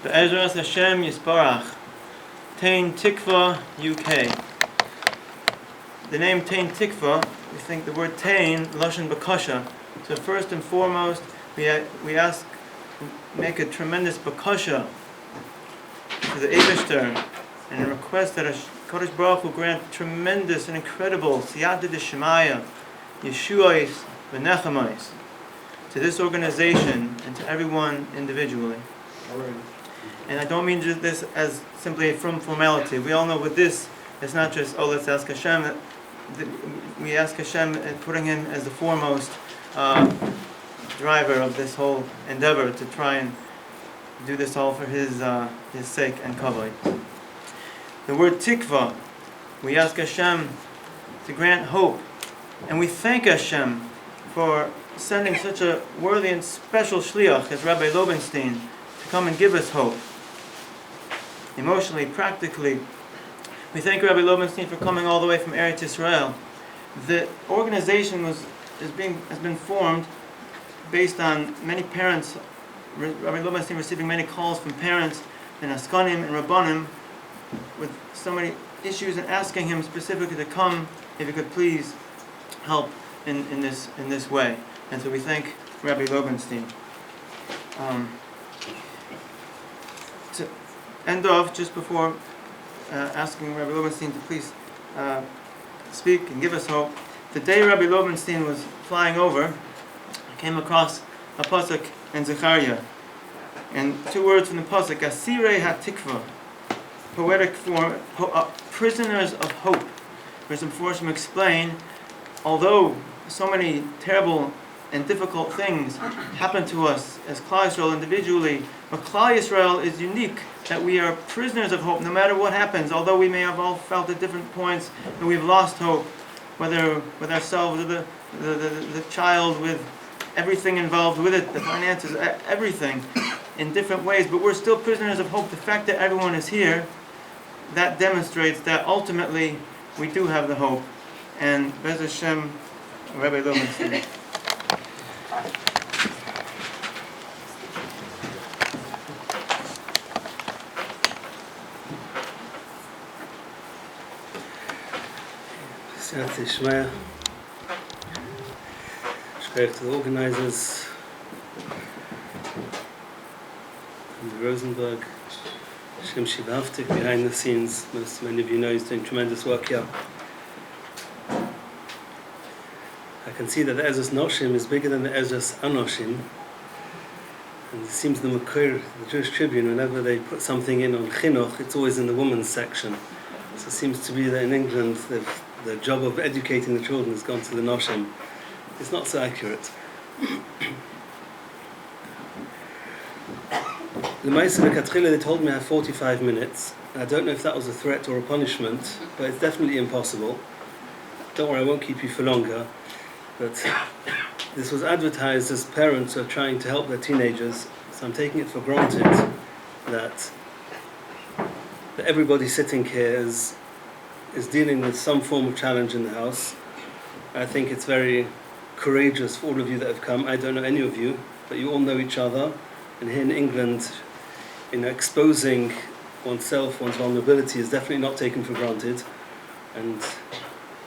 Be'ezras Hashem Yisparach. Tain Tikva UK. The name Tain Tikva, we think the word Tain, Lashon Bakasha. So first and foremost, we ask, make a tremendous Bakasha to the Eibishter and request that Kodesh Baruch Hu grant tremendous and incredible Siyata D'Shemaya, Yeshuais, V'Nechamais to this organization and to everyone individually. And I don't mean just this as simply from formality. We all know with this, it's not just, let's ask Hashem. We ask Hashem and putting Him as the foremost driver of this whole endeavor to try and do this all for His sake and kavod. The word tikva, we ask Hashem to grant hope, and we thank Hashem for sending such a worthy and special shliach as Rabbi Lobenstein to come and give us hope. Emotionally, practically, we thank Rabbi Lobenstein for coming all the way from Eretz Yisrael. The organization has been formed based on many parents, Rabbi Lobenstein receiving many calls from parents and Askanim and Rabbanim with so many issues and asking him specifically to come if he could please help in this way. And so we thank Rabbi Lobenstein. To end off, just before asking Rabbi Lobenstein to please speak and give us hope, the day Rabbi Lobenstein was flying over, I came across a pasuk in Zechariah, and two words from the pasuk, Asirei HaTikva, poetic form, prisoners of hope. Whereas Mephoshim explain, although so many terrible and difficult things happen to us as Klal Yisrael individually, but Klal Yisrael is unique, that we are prisoners of hope no matter what happens. Although we may have all felt at different points that we've lost hope, whether with ourselves or the child, with everything involved with it, the finances, everything, in different ways, but we're still prisoners of hope. The fact that everyone is here, that demonstrates that ultimately we do have the hope. And Bez Hashem, Rabbi Lobenstein. Siyata Shmaya. Shkayach to the organizers and Rosenberg. Shem Shivavtik behind the scenes. Many of you know he's doing tremendous work here. I can see that the Ezras Noshim is bigger than the Ezras Anoshim. And it seems the Makir, the Jewish Tribune, whenever they put something in on Chinuch, it's always in the women's section. So it seems to be that in England, the job of educating the children has gone to the Noshim. It's not so accurate. The Ma'aseh V'Katchila, they told me I have 45 minutes. I don't know if that was a threat or a punishment, but it's definitely impossible. Don't worry, I won't keep you for longer. But this was advertised as parents are trying to help their teenagers, so I'm taking it for granted that everybody sitting here is dealing with some form of challenge in the house. I think it's very courageous for all of you that have come. I don't know any of you, but you all know each other. And here in England, exposing oneself, one's vulnerability is definitely not taken for granted. And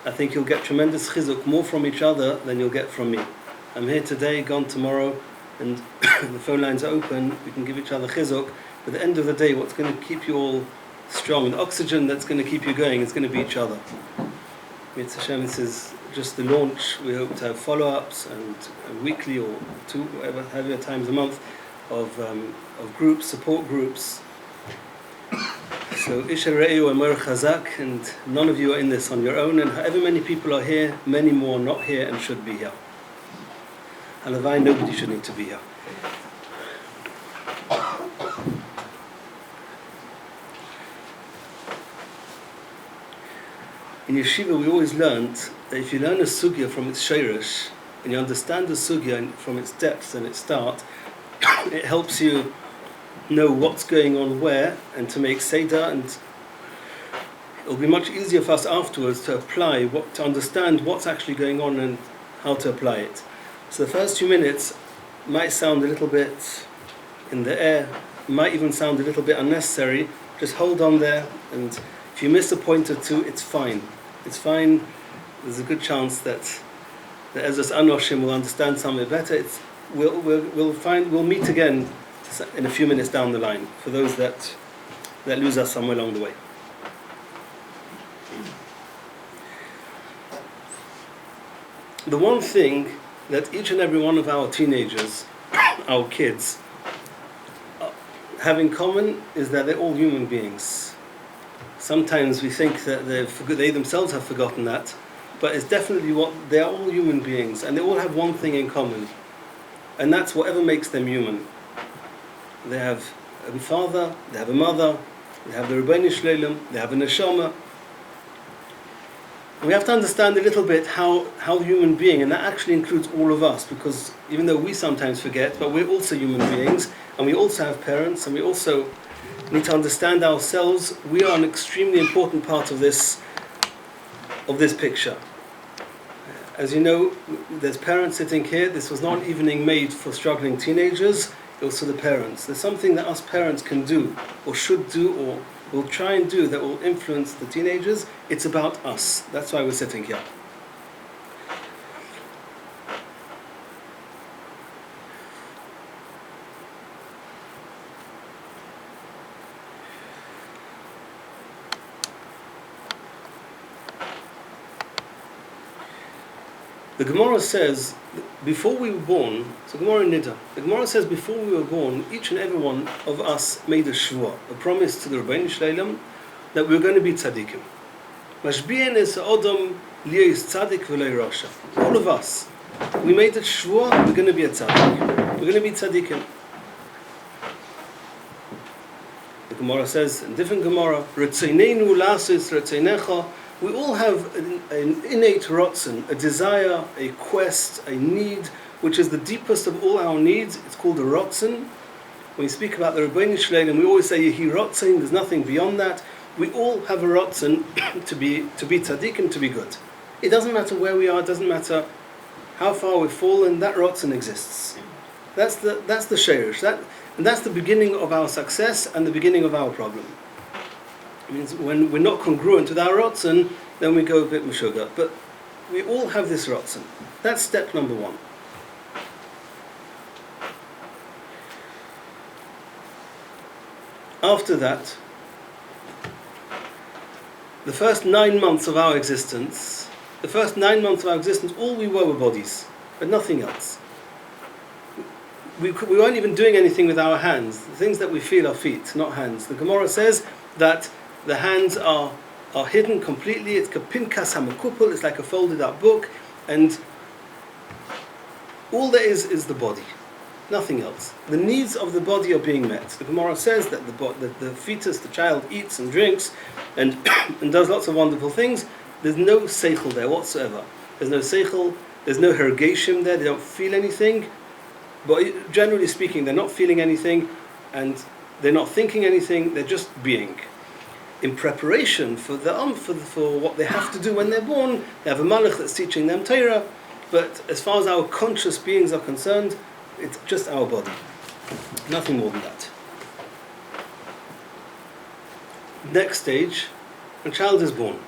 I think you'll get tremendous chizuk, more from each other than you'll get from me. I'm here today, gone tomorrow, and the phone lines are open. We can give each other chizuk. But at the end of the day, what's going to keep you all strong, the oxygen that's going to keep you going, is going to be each other. Mitzvah Hashem, this is just the launch. We hope to have follow-ups and weekly or two, whatever times a month of groups, support groups. So Isha Re'eu Amer Chazak, and none of you are in this on your own, and however many people are here, many more not here and should be here. Halavai, nobody should need to be here. In yeshiva, we always learned that if you learn a sugya from its sheirish, and you understand the sugya from its depth and its start, it helps you know what's going on where and to make seder, and it'll be much easier for us afterwards to apply, to understand what's actually going on and how to apply it. So the first few minutes might sound a little bit in the air, might even sound a little bit unnecessary, just hold on there, and if you miss a point or two, it's fine. It's fine. There's a good chance that Ezras Anoshim will understand something better. We'll meet again in a few minutes down the line for those that lose us somewhere along the way. The one thing that each and every one of our teenagers, our kids, have in common is that they're all human beings. Sometimes we think that they themselves have forgotten that, but it's definitely they're all human beings, and they all have one thing in common, and that's whatever makes them human. They have a father, they have a mother, they have the Rebbeinu Shleilim, they have a neshama. We have to understand a little bit how the human being, and that actually includes all of us, because even though we sometimes forget, but we're also human beings, and we also have parents, and we also need to understand ourselves. We are an extremely important part of this picture. As you know, there's parents sitting here. This was not an evening made for struggling teenagers, it was for the parents. There's something that us parents can do, or should do, or will try and do that will influence the teenagers. It's about us. That's why we're sitting here. The Gemara says, before we were born, so Gemara in Nida, the Gemara says before we were born, each and every one of us made a shvua, a promise to the Rebbeinu Shleilim that we were going to be tzaddikim. Mashbi'en es ha'odam liyos tzaddik v'lo rasha. All of us, we made a shvua, we're going to be a tzaddik. We're going to be tzaddikim. The Gemara says, in different Gemara, Retzeineinu lasis retzeinecha. We all have an innate rotzen, a desire, a quest, a need, which is the deepest of all our needs. It's called a rotzen. When we speak about the Rebbeinu Shleilim, we always say Yehi rotzen. There's nothing beyond that. We all have a rotzen to be tzaddikim, to be good. It doesn't matter where we are. It doesn't matter how far we've fallen. That rotzen exists. That's the sheirish. And that's the beginning of our success and the beginning of our problem. It means when we're not congruent with our rotzen, then we go a bit meshuggah. But we all have this rotzen. That's step number one. After that, the first 9 months of our existence, all we were bodies, but nothing else. We weren't even doing anything with our hands. The things that we feel are feet, not hands. The Gemara says that the hands are hidden completely. It's kapinkas hamakupul. It's like a folded up book, and all there is the body, nothing else. The needs of the body are being met. The Gemara says that the fetus, the child, eats and drinks, and and does lots of wonderful things. There's no seichel there whatsoever. There's no seichel. There's no hergeshim there. They don't feel anything. But generally speaking, they're not feeling anything, and they're not thinking anything. They're just being. In preparation for what they have to do when they're born, they have a malach that's teaching them Torah. But as far as our conscious beings are concerned, it's just our body, nothing more than that. Next stage, a child is born.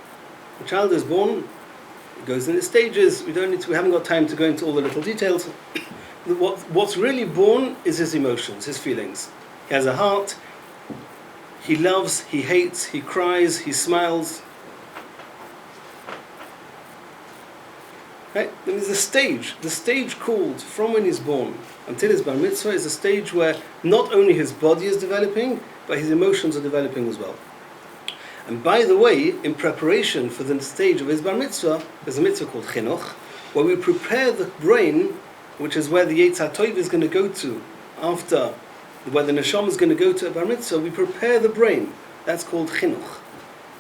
A child is born. It goes in its stages. We haven't got time to go into all the little details. What's really born is his emotions, his feelings. He has a heart. He loves, he hates, he cries, he smiles. Right? Then there's the stage called from when he's born until his bar mitzvah is a stage where not only his body is developing, but his emotions are developing as well. And by the way, in preparation for the stage of his bar mitzvah, there's a mitzvah called chinuch, where we prepare the brain, which is where the Yetzer Tov is going to go to after, where the neshama is going to go to a bar mitzvah. We prepare the brain. That's called chinuch.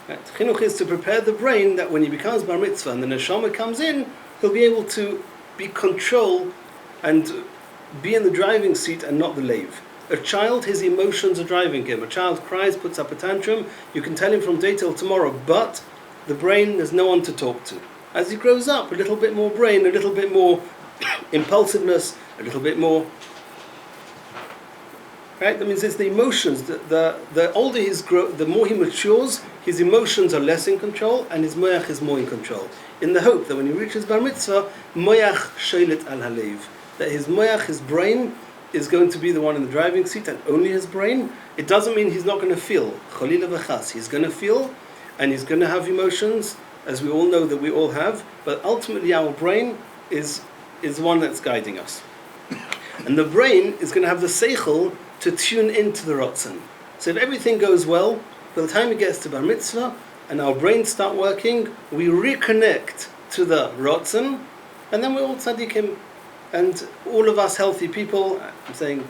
Right? Chinuch is to prepare the brain that when he becomes bar mitzvah and the neshama comes in, he'll be able to be control and be in the driving seat and not the lave. A child, his emotions are driving him. A child cries, puts up a tantrum. You can tell him from day till tomorrow, but the brain, there's no one to talk to. As he grows up, a little bit more brain, a little bit more impulsiveness, a little bit more Right? That means it's the emotions. The older the more he matures, his emotions are less in control, and his moyach is more in control. In the hope that when he reaches bar mitzvah, moyach sheilit al halev, that his moyach, his brain, is going to be the one in the driving seat, and only his brain. It doesn't mean he's not going to feel. Cholila v'chas. He's going to feel, and he's going to have emotions, as we all know that we all have. But ultimately, our brain is one that's guiding us, and the brain is going to have the seichel to tune into the Ratzon. So if everything goes well, by the time it gets to bar mitzvah and our brains start working, we reconnect to the Ratzon, and then we're all tzaddikim. And all of us healthy people, I'm saying,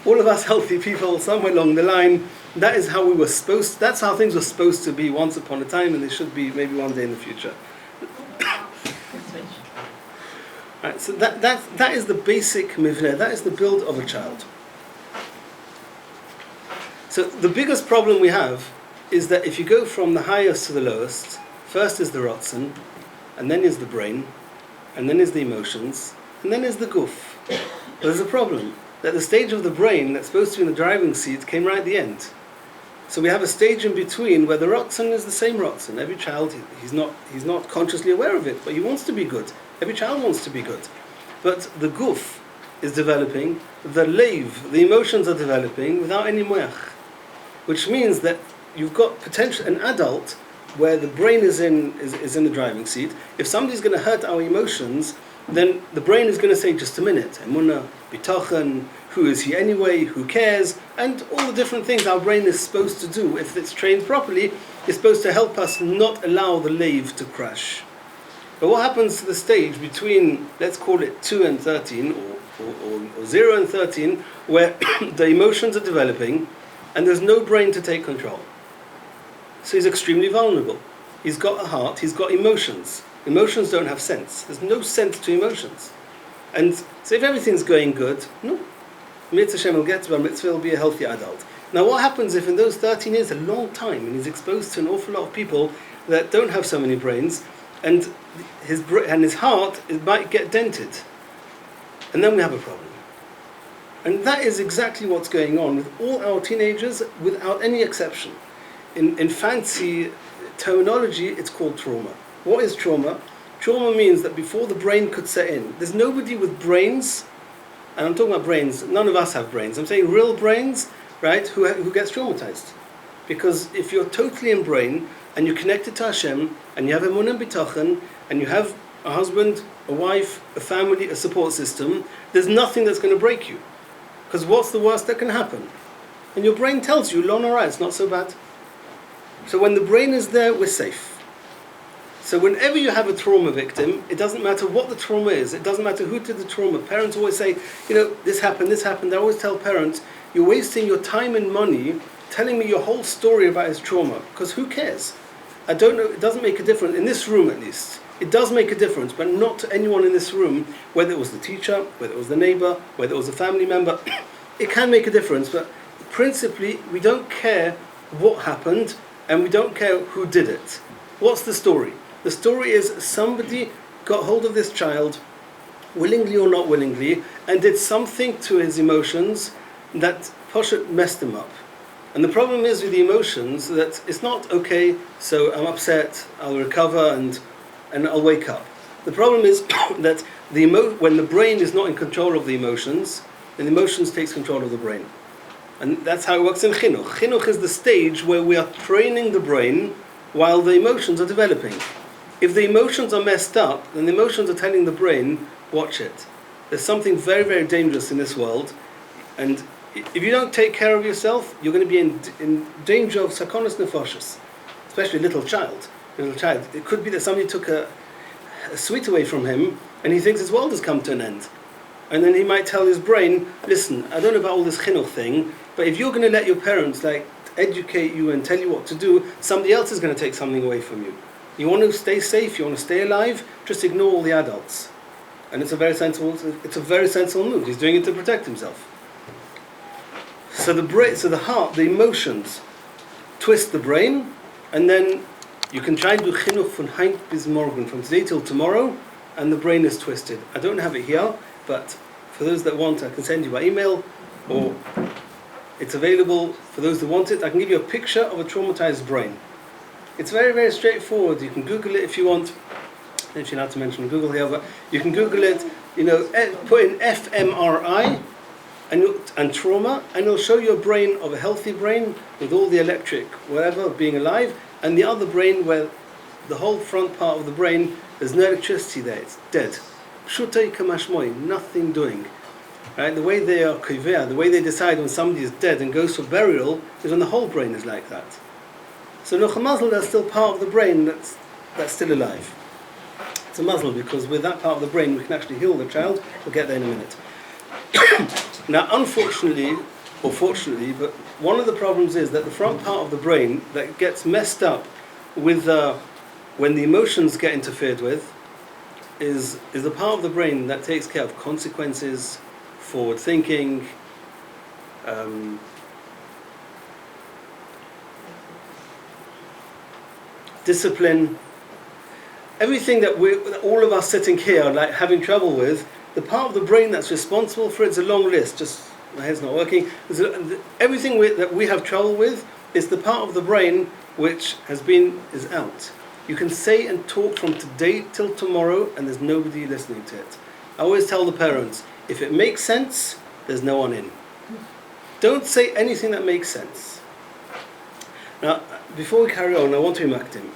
all of us healthy people, somewhere along the line, that is how we were that's how things were supposed to be once upon a time, and they should be maybe one day in the future. Right, so that is the basic mivneh, that is the build of a child. So the biggest problem we have is that if you go from the highest to the lowest, first is the Ratzon, and then is the brain, and then is the emotions, and then is the guf. There's a problem, that the stage of the brain that's supposed to be in the driving seat came right at the end. So we have a stage in between where the Ratzon is the same Ratzon. Every child, he's not consciously aware of it, but he wants to be good. Every child wants to be good. But the guf is developing, the leiv, the emotions are developing without any moyach. Which means that you've got potential, an adult where the brain is in the driving seat. If somebody's going to hurt our emotions, then the brain is going to say, just a minute, emunah, bitachon, who is he anyway, who cares, and all the different things our brain is supposed to do, if it's trained properly, is supposed to help us not allow the leiv to crash. But what happens to the stage between, let's call it 2 and 13, or 0 and 13, where the emotions are developing, and there's no brain to take control? So he's extremely vulnerable. He's got a heart, he's got emotions. Emotions don't have sense. There's no sense to emotions. And so if everything's going good, no. Mitzvah Hashem will get to bar mitzvah, will be a healthy adult. Now what happens if in those 13 years, a long time, and he's exposed to an awful lot of people that don't have so many brains, and his heart might get dented, and then we have a problem. And that is exactly what's going on with all our teenagers, without any exception. In fancy terminology, it's called trauma. What is trauma? Trauma means that before the brain could set in, there's nobody with brains, and I'm talking about brains, none of us have brains, I'm saying real brains, right, who gets traumatized. Because if you're totally in brain, and you're connected to Hashem, and you have emunah and bitachon, and you have a husband, a wife, a family, a support system, there's nothing that's going to break you. Because what's the worst that can happen? And your brain tells you, lo nora, it's not so bad. So when the brain is there, we're safe. So whenever you have a trauma victim, it doesn't matter what the trauma is, it doesn't matter who did the trauma. Parents always say, this happened. I always tell parents, you're wasting your time and money telling me your whole story about his trauma, because who cares? I don't know, it doesn't make a difference, in this room at least. It does make a difference, but not to anyone in this room, whether it was the teacher, whether it was the neighbor, whether it was a family member. It can make a difference, but principally, we don't care what happened, and we don't care who did it. What's the story? The story is somebody got hold of this child, willingly or not willingly, and did something to his emotions that Poshet messed him up. And the problem is with the emotions that it's not, okay, so I'm upset, I'll recover and I'll wake up. The problem is that when the brain is not in control of the emotions, then the emotions takes control of the brain. And that's how it works in chinuch. Chinuch is the stage where we are training the brain while the emotions are developing. If the emotions are messed up, then the emotions are telling the brain, watch it. There's something very, very dangerous in this world, and if you don't take care of yourself, you're going to be in danger of sakonas nefashos, especially a little child. It could be that somebody took a sweet away from him, and he thinks his world has come to an end. And then he might tell his brain, listen, I don't know about all this chinuch thing, but if you're going to let your parents educate you and tell you what to do, somebody else is going to take something away from you. You want to stay safe, you want to stay alive, just ignore all the adults. And it's a very sensible move. He's doing it to protect himself. So the heart, the emotions, twist the brain, and then you can try and do chinuch von heint bis morgen, from today till tomorrow, and the brain is twisted. I don't have it here, but for those that want, I can send you by email, or it's available for those that want it. I can give you a picture of a traumatized brain. It's very, very straightforward. You can Google it if you want. If you're not to mention Google here, but you can Google it. Put in fMRI and trauma, and it'll show you a brain of a healthy brain with all the electric, whatever, being alive, and the other brain where the whole front part of the brain, there's no electricity there, it's dead. Pshutei kamashmoi, nothing doing. Right? The way they are kivea, the way they decide when somebody is dead and goes for burial, is when the whole brain is like that. So nochamazel, there's still part of the brain that's still alive. It's a muzzle because with that part of the brain we can actually heal the child. We'll get there in a minute. Now, unfortunately, or fortunately, but one of the problems is that the front part of the brain that gets messed up with when the emotions get interfered with is the part of the brain that takes care of consequences, forward thinking, discipline. Everything that all of us sitting here are like having trouble with, the part of the brain that's responsible for it's a long list. Just my head's not working. Everything that we have trouble with is the part of the brain which is out. You can say and talk from today till tomorrow, and there's nobody listening to it. I always tell the parents, if it makes sense, there's no one in. Don't say anything that makes sense. Now, before we carry on, I want to be makdim.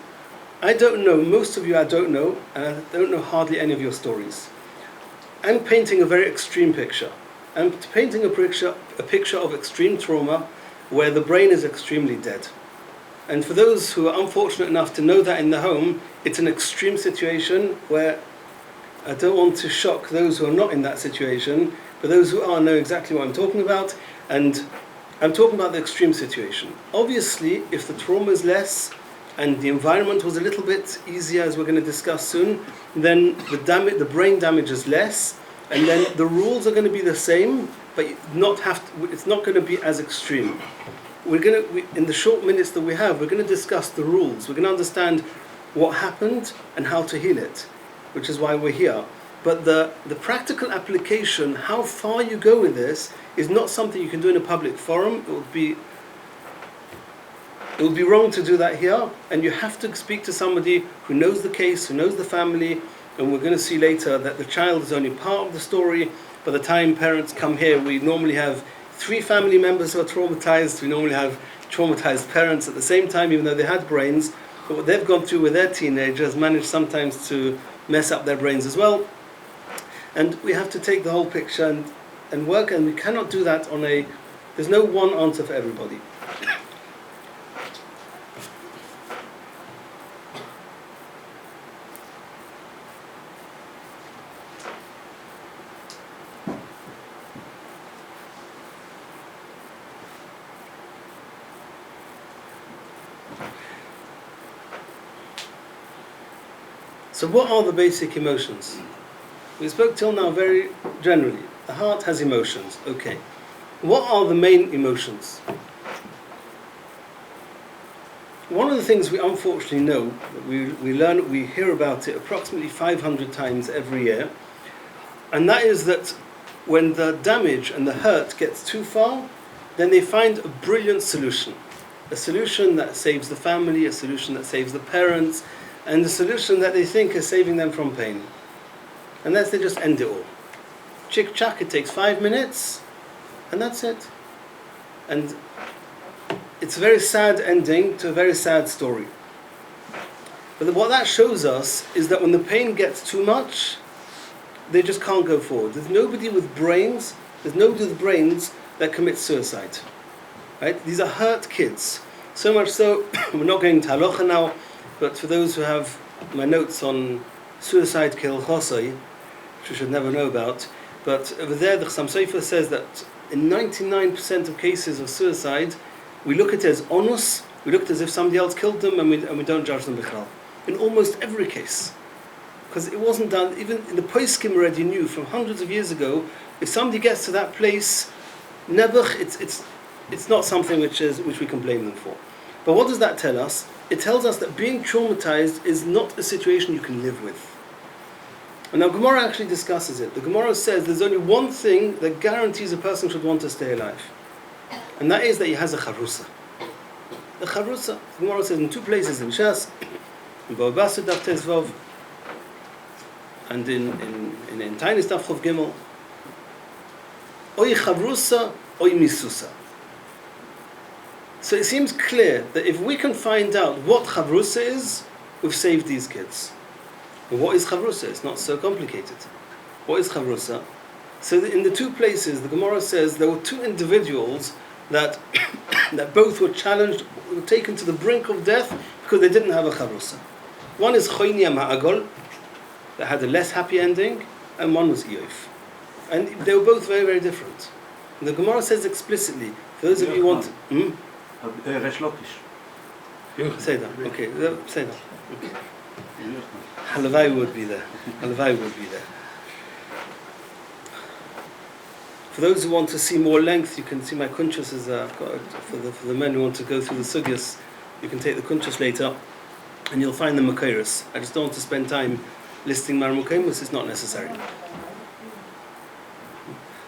I don't know, most of you I don't know, and I don't know hardly any of your stories. I'm painting a very extreme picture. I'm painting a picture of extreme trauma where the brain is extremely dead. And for those who are unfortunate enough to know that in the home, it's an extreme situation where I don't want to shock those who are not in that situation, but those who are know exactly what I'm talking about, and I'm talking about the extreme situation. Obviously, if the trauma is less, and the environment was a little bit easier, as we're going to discuss soon, then the brain damage is less, and then the rules are going to be the same, but it's not going to be as extreme. In the short minutes that we have, we're going to discuss the rules. We're going to understand what happened and how to heal it, which is why we're here. But the practical application, how far you go with this, is not something you can do in a public forum. It would be wrong to do that here, and you have to speak to somebody who knows the case, who knows the family, and we're going to see later that the child is only part of the story. By the time parents come here, we normally have 3 family members who are traumatized. We normally have traumatized parents at the same time, even though they had brains. But what they've gone through with their teenagers managed sometimes to mess up their brains as well. And we have to take the whole picture and work, and we cannot do that there's no one answer for everybody. So what are the basic emotions? We spoke till now very generally. The heart has emotions. Okay. What are the main emotions? One of the things we unfortunately know, we hear about it approximately 500 times every year, and that is that when the damage and the hurt gets too far, then they find a brilliant solution. A solution that saves the family, a solution that saves the parents, and the solution that they think is saving them from pain. And that's they just end it all. Chick-chack, it takes 5 minutes, and that's it. And it's a very sad ending to a very sad story. But what that shows us is that when the pain gets too much, they just can't go forward. There's nobody with brains that commits suicide. Right? These are hurt kids. So much so, we're not going to halacha now, but for those who have my notes on suicide kill chosai, which you should never know about, but over there the Chassam Sofer says that in 99% of cases of suicide, we look at it as onus, we look at it as if somebody else killed them, and we don't judge them bichlal. In almost every case. Because it wasn't done, even in the poskim already knew from hundreds of years ago, if somebody gets to that place, nebuch, it's not something which we can blame them for. But what does that tell us? It tells us that being traumatized is not a situation you can live with. And now Gemara actually discusses it. The Gemara says there's only one thing that guarantees a person should want to stay alive. And that is that he has a chavrusa. The chavrusa, the Gemara says in two places, in Shas, in Ba'abasu Daf Tezvav, and in Tainis Daf Chov Gimel, Oy chavrusa, oy misusa. So it seems clear that if we can find out what chavrusa is, we've saved these kids. And what is chavrusa? It's not so complicated. What is chavrusa? So in the two places, the Gemara says there were two individuals that that both were challenged, were taken to the brink of death because they didn't have a chavrusa. One is Choynia Ma'agol, that had a less happy ending, and one was Iyov. And they were both very, very different. And the Gemara says explicitly, for those of you who want... Resh Lakish. Say that, okay, say that. Okay. Halavai would be there. Halavai would be there. For those who want to see more length, you can see my kunchas is I've got for the men who want to go through the sugyas. You can take the kunchas later, and you'll find the makairos. I just don't want to spend time listing marmukaimus. It's not necessary.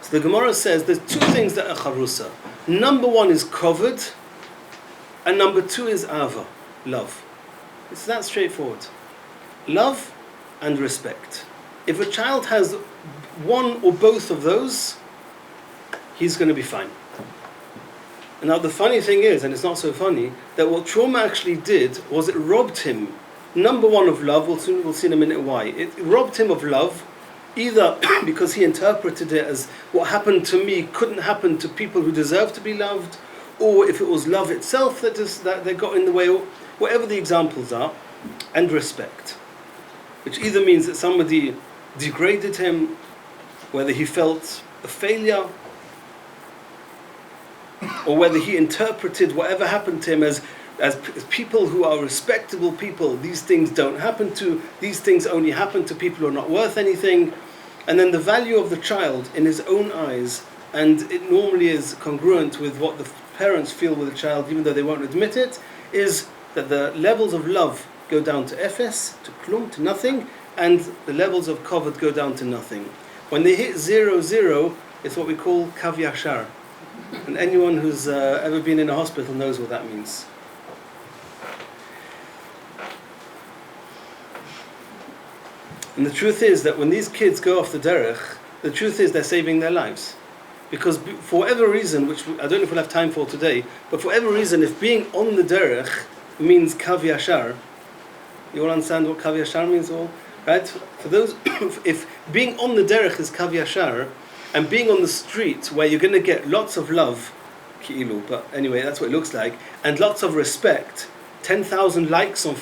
So the Gemara says there's two things that are chavrusa. Number one is kovod, and number two is ava, love. It's that straightforward. Love and respect. If a child has one or both of those, he's going to be fine. And now the funny thing is, and it's not so funny, that what trauma actually did was it robbed him, number one, of love. We'll see in a minute why. It robbed him of love, either because he interpreted it as what happened to me couldn't happen to people who deserve to be loved, or if it was love itself that they got in the way, or whatever the examples are, and respect. Which either means that somebody degraded him, whether he felt a failure, or whether he interpreted whatever happened to him as people who are respectable people. These things don't happen to, these things only happen to people who are not worth anything. And then the value of the child in his own eyes, and it normally is congruent with what the parents feel with the child, even though they won't admit it, is that the levels of love go down to efes, to klum, to nothing, and the levels of kovod go down to nothing. When they hit 0, it's what we call kav yashar. And anyone who's ever been in a hospital knows what that means. And the truth is that when these kids go off the derech, the truth is they're saving their lives. Because for whatever reason, which I don't know if we'll have time for today, but for whatever reason, if being on the derech means kav yashar, you all understand what kav yashar means all? Right? For those, if being on the derech is kav yashar, and being on the street where you're going to get lots of love, ki'ilu, but anyway, that's what it looks like, and lots of respect, 10,000 likes on